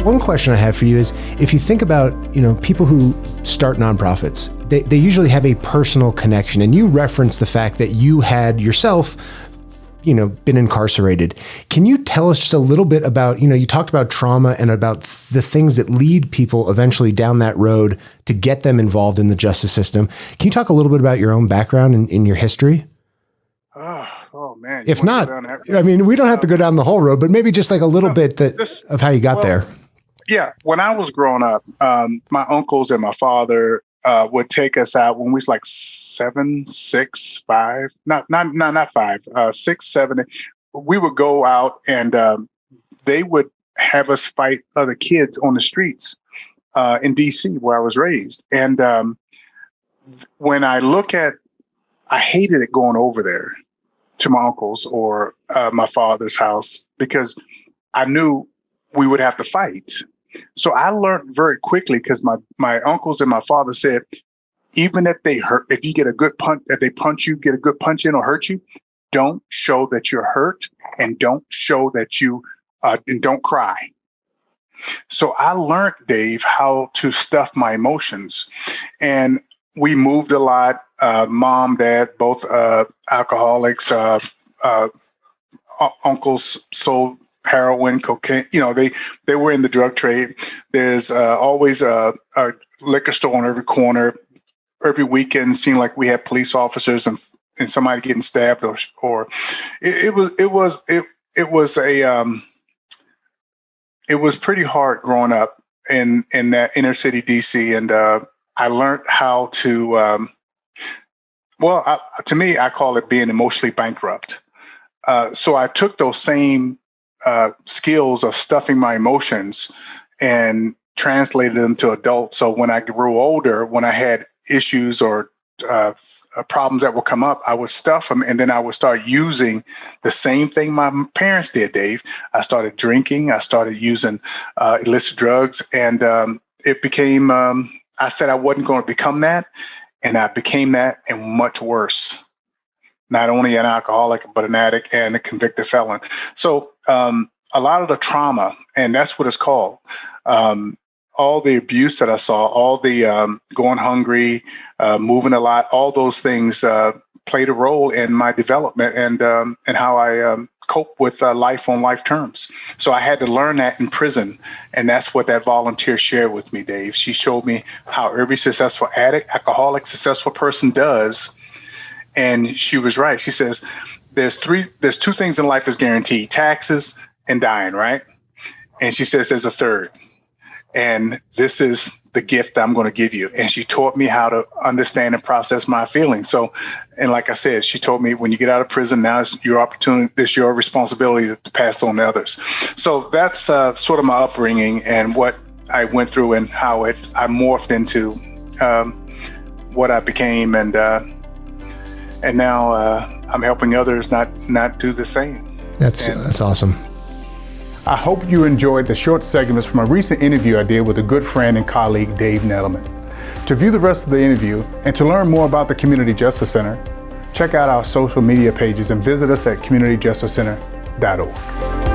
One question I have for you is, if you think about, people who start nonprofits, they usually have a personal connection, and you referenced the fact that you had yourself, been incarcerated. Can you tell us just a little bit about, you talked about trauma and about the things that lead people eventually down that road to get them involved in the justice system. Can you talk a little bit about your own background and in your history? Oh man. If not, we don't have to go down the whole road, but maybe just like a little bit of how you got there. Yeah. When I was growing up, my uncles and my father would take us out when we was like 7, 6, 5, not 5, 6, 7. We would go out and they would have us fight other kids on the streets in D.C. where I was raised. And when I look at, I hated it going over there to my uncle's or my father's house because I knew we would have to fight. So I learned very quickly because my uncles and my father said, even if they hurt, if you get a good punch, if they punch you, get a good punch in or hurt you, don't show that you're hurt and don't show that you, and don't cry. So I learned, Dave, how to stuff my emotions. And we moved a lot. Mom, dad, both alcoholics, uncles sold heroin, cocaine, they were in the drug trade. There's always a liquor store on every corner. Every weekend seemed like we had police officers and somebody getting stabbed or it was pretty hard growing up in that inner city DC. And I learned how to, to me, I call it being emotionally bankrupt. So I took those same skills of stuffing my emotions and translated them to adults. So when I grew older, when I had issues or problems that would come up, I would stuff them, and then I would start using the same thing my parents did, Dave. I started drinking. I started using illicit drugs, and it became, I said I wasn't going to become that, and I became that and much worse. Not only an alcoholic, but an addict and a convicted felon. So a lot of the trauma, and that's what it's called, all the abuse that I saw, all the going hungry, moving a lot, all those things played a role in my development and how I cope with life on life terms. So I had to learn that in prison. And that's what that volunteer shared with me, Dave. She showed me how every successful addict, alcoholic, successful person does. And she was right. She says, there's 2 things in life that's guaranteed: taxes and dying, right? And she says there's a third. And this is the gift that I'm going to give you. And she taught me how to understand and process my feelings. So, and like I said, she told me when you get out of prison, now it's your opportunity, it's your responsibility to pass on to others. So that's sort of my upbringing and what I went through and how I morphed into what I became. And now I'm helping others not do the same. That's awesome. I hope you enjoyed the short segments from a recent interview I did with a good friend and colleague, Dave Nadelman. To view the rest of the interview and to learn more about the Community Justice Center, check out our social media pages and visit us at communityjusticecenter.org.